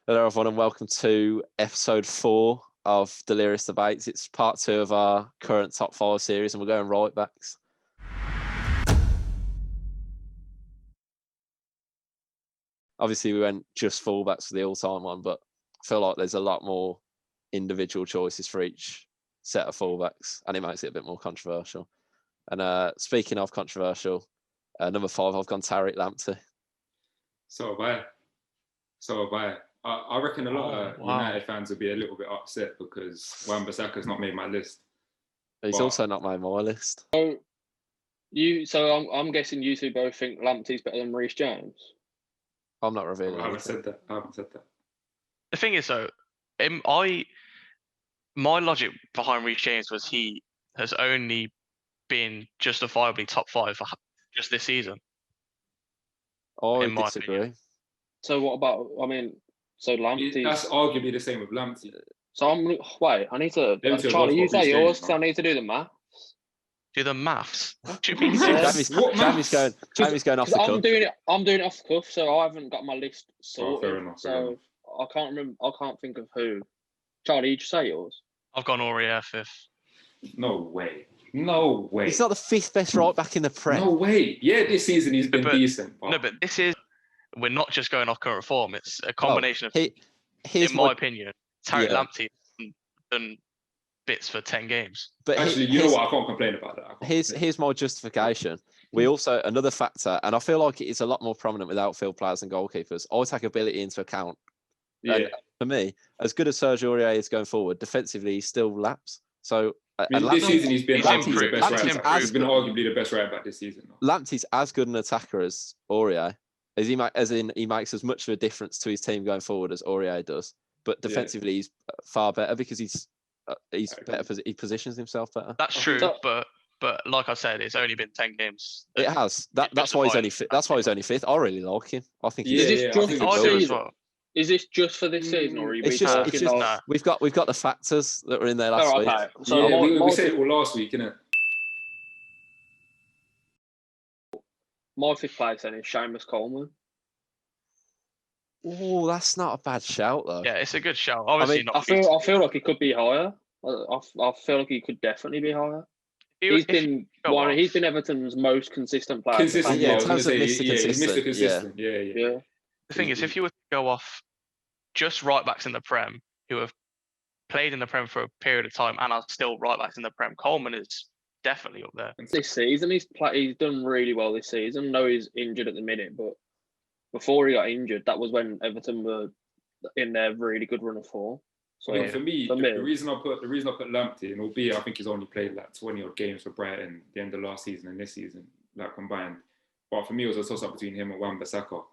Hello, everyone, and welcome to episode 4 of Delirious Debates. It's part 2 of our current top 5 series, and we're going right backs. Obviously, we went just fullbacks for the all-time one, but I feel like there's a lot more individual choices for each set of fullbacks, and it makes it a bit more controversial. And speaking of controversial, number 5, I've gone Tariq Lamptey. So have I. I reckon a lot of United fans would be a little bit upset because Wan-Bissaka's not made my list. He's also not made my list. So I'm guessing you two both think Lamptey's better than Reece James. I'm not revealing. I haven't said that. The thing is, though, my logic behind Reece James was he has only been justifiably top 5 for just this season. I disagree. Opinion. So what about? So Lamptey. That's arguably the same with Lamptey. So I need to. Charlie, you say yours because I need to do the math. Do the maths? What do you mean? Jamie's going off the cuff. I'm doing it off the cuff, so I haven't got my list sorted. Fair enough. I can't remember. I can't think of who. Charlie, you just say yours. I've gone Aurier 5th. No way. He's not the 5th best right back in the Prem. No way. Yeah, this season he's been decent. No, but this is. We're not just going off current form. It's a combination of. In my opinion, Tariq Lamptey done bits for 10 games. But actually, you know what? I can't complain about that. Here's my justification. We also, another factor, and I feel like it's a lot more prominent with outfield players and goalkeepers. I take ability into account. Yeah. And for me, as good as Sergio Aurier is going forward, defensively he still laps. So this season he's been arguably the best right back. He's been arguably the best right back this season. Lamptey's as good an attacker as Aurier. He makes as much of a difference to his team going forward as Aurier does. But defensively, he's far better because he's better. He positions himself better. That's true, but like I said, it's only been 10 games. It has. That's why he's only. That's why he's only 5th. I really like him. I think. Is this just for this season, or are you? It's just we've got the factors that were in there last week. So we said it all last week, innit? My 5th place then is Seamus Coleman. Oh, that's not a bad shout though. Yeah, it's a good shout. Obviously, I feel like it could be higher. I feel like he could definitely be higher. He's been Everton's most consistent player. He's Mr. Consistent. Yeah. The thing is, if you were to go off just right backs in the Prem who have played in the Prem for a period of time and are still right backs in the Prem, Coleman is definitely up there. This season, he's done really well this season. I know he's injured at the minute, but before he got injured, that was when Everton were in their really good run of form. So for me, the reason I put Lamptey, and albeit I think he's only played like 20 odd games for Brighton the end of last season and this season, like combined. But for me, it was a toss-up between him and Wan-Bissaka.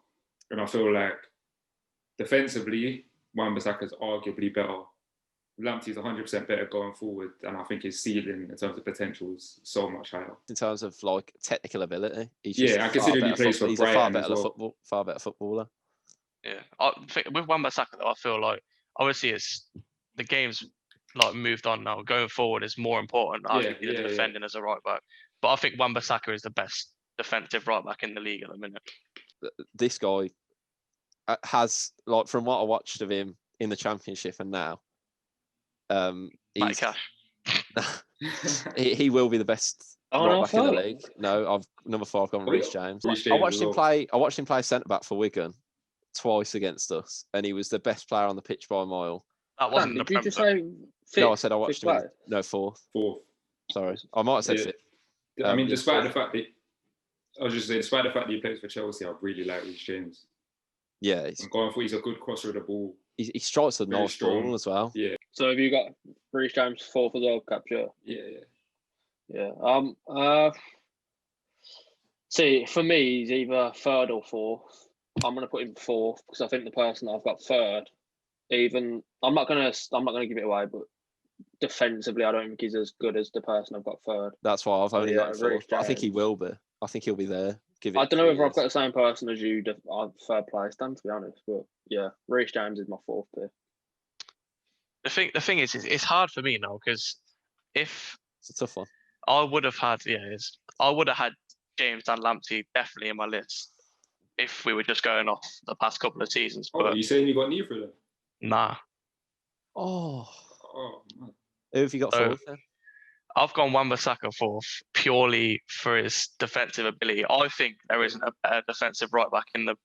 And I feel like defensively, Wan-Bissaka's arguably better. Lamptey's 100% better going forward, and I think his ceiling in terms of potential is so much higher. In terms of like technical ability, I consider he plays for Brighton. He's a far better footballer. Yeah, I think with Wan-Bissaka, though, I feel like obviously it's the game's like moved on now. Going forward is more important. Defending as a right back, but I think Wan-Bissaka is the best defensive right back in the league at the minute. This guy has, like, from what I watched of him in the Championship and now. He will be the best right back in the league. No, I've number 5 gone Reece James. I watched him play centre back for Wigan twice against us, and he was the best player on the pitch by a mile. That wasn't the Prem. No, I said I watched him. No, 4th. Sorry, I might have said 5th. Despite the fact that he plays for Chelsea, I really like Reece James. Yeah, I'm going for he's a good crosser of the ball. He strikes a nice ball as well. Yeah. So have you got Reece James 4th as well, capture? Yeah. See, for me, he's either 3rd or 4th. I'm gonna put him 4th because I think the person that I've got 3rd, I'm not gonna give it away, but defensively, I don't think he's as good as the person I've got 3rd. That's why I've only got 4th. I think he will be. I think he'll be there. I don't know whether I've got the same person as you. I've 3rd place, Dan, to be honest. But yeah, Reece James is my 4th pick. The thing is, it's hard for me now because it's a tough one. I would have had James and Lamptey definitely in my list. if we were just going off the past couple of seasons. Oh, But you saying you got neither then? nah. Oh, Man. who have you got So- fourth then? I've gone Wan-Bissaka fourth purely for his defensive ability. I think there isn't a better defensive right back in the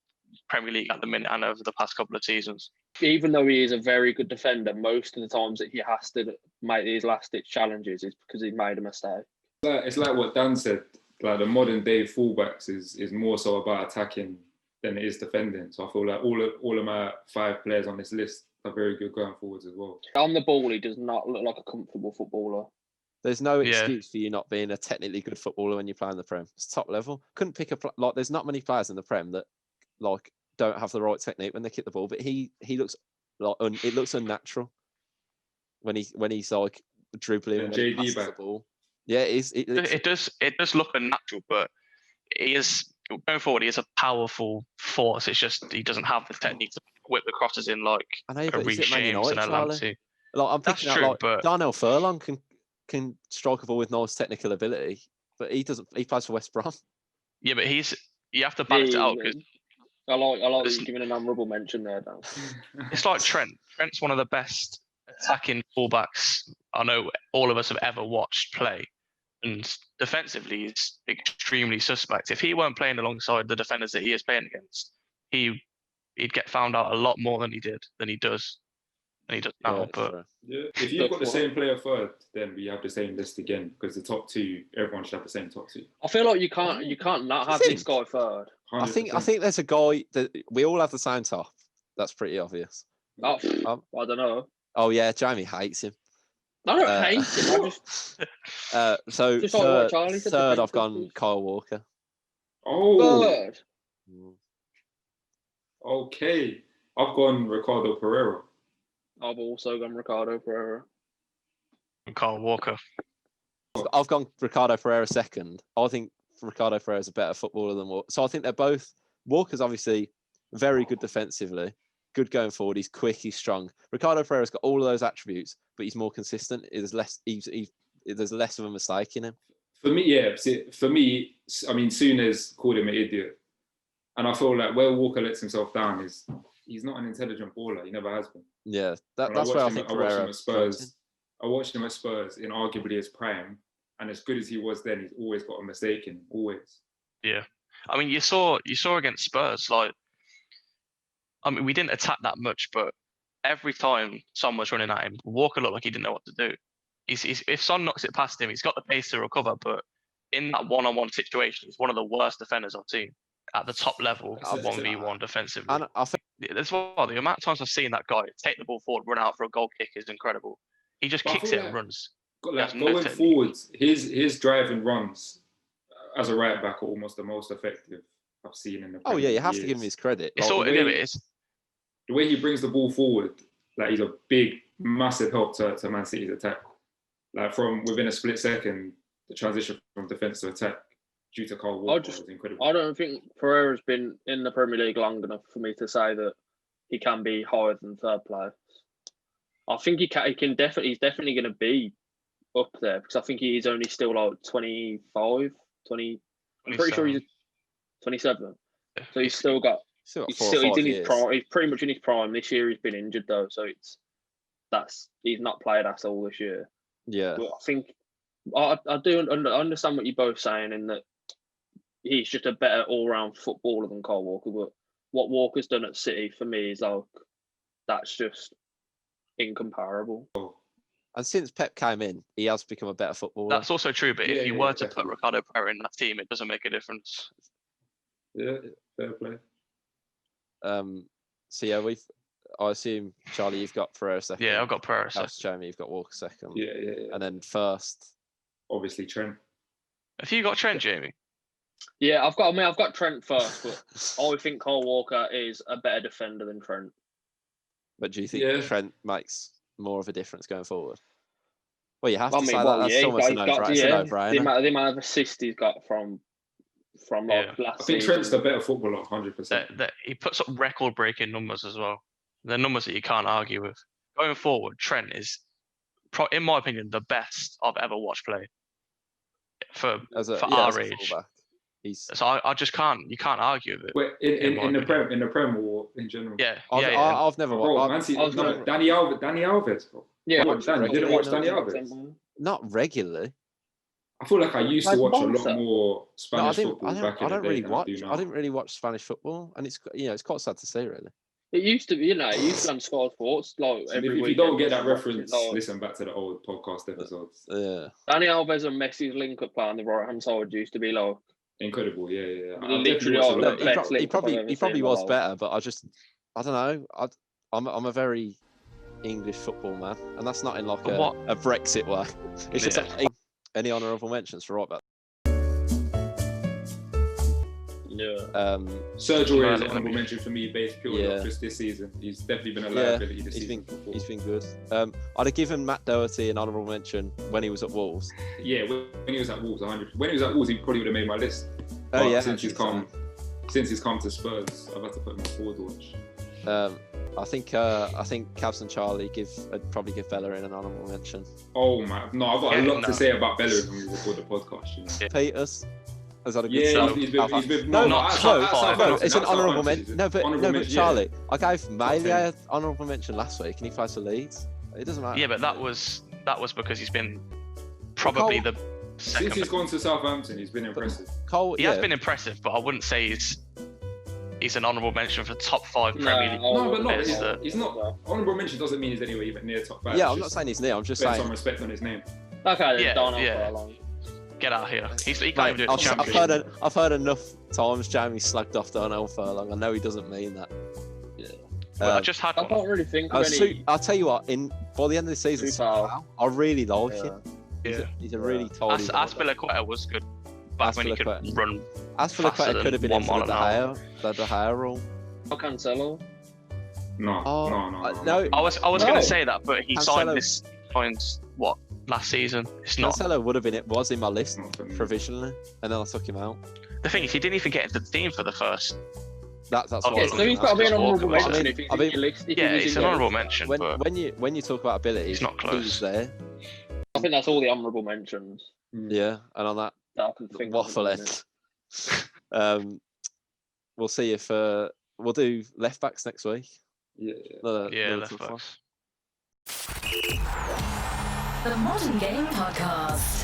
Premier League at the minute and over the past couple of seasons. Even though he is a very good defender, most of the times that he has to make these last-ditch challenges is because he made a mistake. It's like what Dan said. Like the modern day fullbacks is more so about attacking than it is defending. So I feel like all of my 5 players on this list are very good going forwards as well. On the ball, he does not look like a comfortable footballer. There's no Yeah. excuse for you not being a technically good footballer when you play in the Prem. It's top level. Couldn't pick like. There's not many players in the Prem that like don't have the right technique when they kick the ball, but he looks like it looks unnatural when he's like dribbling And when he JD passes back. the ball. Yeah, It does look unnatural, but he is going forward. He is a powerful force. It's just he doesn't have the technique to whip the crosses in like I know, a but he's Reece at Man James and United, a Charlie. Lamptey. Like I'm That's picking out true, like but- Darnell Furlong can strike a ball with nice technical ability, but he doesn't. He plays for West Brom. Yeah, but you have to balance it out because I like that There's- you're giving an honourable mention there, Dan. it's like Trent. Trent's one of the best attacking fullbacks I know all of us have ever watched play. And defensively, he's extremely suspect. If he weren't playing alongside the defenders that he is playing against, he'd get found out a lot more than he does now. Yeah, But true. Yeah, if you've got the same player third, then we have the same list again because the top 2, everyone should have the same top 2. I feel like you can't not have this guy third. 100%. I think there's a guy that we all have the same top. That's pretty obvious. Oh, Um, I don't know. Oh yeah, Jamie hates him. I don't hate him. I just So Just like what third, Charlie said, third I've defensive gone was- Kyle Walker. Oh, third. okay. I've gone Ricardo Pereira. I've also gone Ricardo Pereira. Kyle Walker. I've gone Ricardo Pereira second. I think Ricardo Pereira is a better footballer than Walker. So I think they're both. Walker's obviously very good defensively, good going forward. He's quick, he's strong. Ricardo Pereira's got all of those attributes, but he's more consistent. There's less. There's less of a mistake in him. For me, yeah. For me, I mean, Souness called him an idiot. And I feel like where Walker lets himself down is he's not an intelligent baller. He never has been. Yeah, And that's where I I think watched him Pereira. at Spurs. I watched him at Spurs in arguably his prime. And as good as he was then, he's always got a mistake in him. Always. Yeah. I mean, you saw against Spurs, like, I mean, we didn't attack that much, but every time Son was running at him, Walker looked like he didn't know what to do. If Son knocks it past him, he's got the pace to recover, but in that one-on-one situation, he's one of the worst defenders I've seen at the top level at 1v1 defensively. And I think As well, the amount of times I've seen that guy take the ball forward, run out for a goal kick is incredible. He just But I kicks feel it and like- runs. Like, no going technique. forwards, his driving runs as a right back are almost the most effective I've seen in the oh yeah, you have to give him years. his credit. It's Like, all the way- it's The way he brings the ball forward, like he's a big, massive help to Man City's attack. Like from within a split second, the transition from defence to attack due to Kyle Walker was incredible. I don't think Pereira's been in the Premier League long enough for me to say that he can be higher than third place. I think he can definitely. He's definitely going to be up there because I think he's only still like 25, 20. I'm pretty sure he's 27. So he's still got. still got He's 4 or still 5 he's in his years. prime. He's pretty much in his prime. This year he's been injured though, so he's not played at all this year. Yeah, But I think I do understand what you're both saying in that he's just a better all-round footballer than Kyle Walker. But what Walker's done at City for me is like that's just incomparable. and since Pep came in, he has become a better footballer. that's also true. But if you were to put definitely. Ricardo Pereira in that team, it doesn't make a difference. Yeah, fair play. So yeah, I assume Charlie, you've got Pereira second. Yeah, I've got Pereira. So House Jamie, you've got Walker second. Yeah. And then first, Obviously, Trent. have you got Trent, Jamie? Yeah, I've got Trent first, but I think Kyle Walker is a better defender than Trent. but do you think Yeah. Trent makes more of a difference going forward? Well, you have I to mean, say that. well, That's yeah, almost a he's got no-brainer. It's a no-brainer. the amount of assists he's got from like Yeah. last I think season. Trent's the better footballer, 100%. That he puts up record-breaking numbers as well. They're numbers that you can't argue with. Going forward, Trent is, in my opinion, the best I've ever watched play for As a our as a age. fullback. So I just can't. You can't argue with it. Wait, in the Prem or in general? Yeah. I've never watched. Danny Alves. Bro. Yeah, You didn't watch Danny Alves? Not regularly. I feel like I used to watch a lot more Spanish football back in the day than I do now. I didn't really watch Spanish football, and it's quite sad to see, really. It used to be, it used to be on Sky Sports. Like So if you don't get that reference, listen back to the old podcast episodes. Yeah. Danny Alves and Messi's link-up play on the right-hand side used to be like incredible. Yeah. Literally, he probably was better, but I don't know. I'm a very English football man, and that's not in like a Brexit way. It's just like, any honourable mentions for right back. Yeah. Sergio is an honourable mention for me, based purely off just this season. He's definitely been a liability this season. He's been good. I'd have given Matt Doherty an honourable mention when he was at Wolves. Yeah, when he was at Wolves, 100. When he was at Wolves, he probably would have made my list. Oh yeah. Since he's come to Spurs, I've had to put him on forward watch. I think Cavs and Charlie probably give Bellerin an honourable mention. Oh man, no, I've got a lot to say about Bellerin when we record the podcast. Peters has had a good start. He's been it's an honourable mention. No, but Charlie, I gave Maley an honourable mention last week, and he plays for Leeds. It doesn't matter. Yeah, but that was because he's been probably the second. Since he's gone to Southampton, he's been impressive. He has been impressive, but I wouldn't say he's an honourable mention for top 5 Premier League. No, but he's not. Honourable mention doesn't mean he's anywhere even near top 5. Yeah, I'm not saying he's near. I'm just saying some respect on his name. Okay, Get out of here. He can't even do it. I've heard enough times Jamie slagged off Darnell Furlong. I know he doesn't mean that. Yeah. I just had one. I can't really think of any. I'll tell you what. By the end of the season, I really like him. He's a really tidy. Aspilicueta was good. Back when he could run. Aspilicueta could have been in for the De Gea role. Or Cancelo. No. I was going to say that, but he signed last season. It's not. Cancelo was in my list provisionally, and then I took him out. The thing is, he didn't even get into the team for the first. That's why. So he's got to be an honourable mention if he's in your list. It's an honourable mention. When you talk about ability, he's not close. He's there. I think that's all the honourable mentions. Yeah, and on that waffle we'll see if we'll do left backs next week. Left backs. The Modern Game Podcast.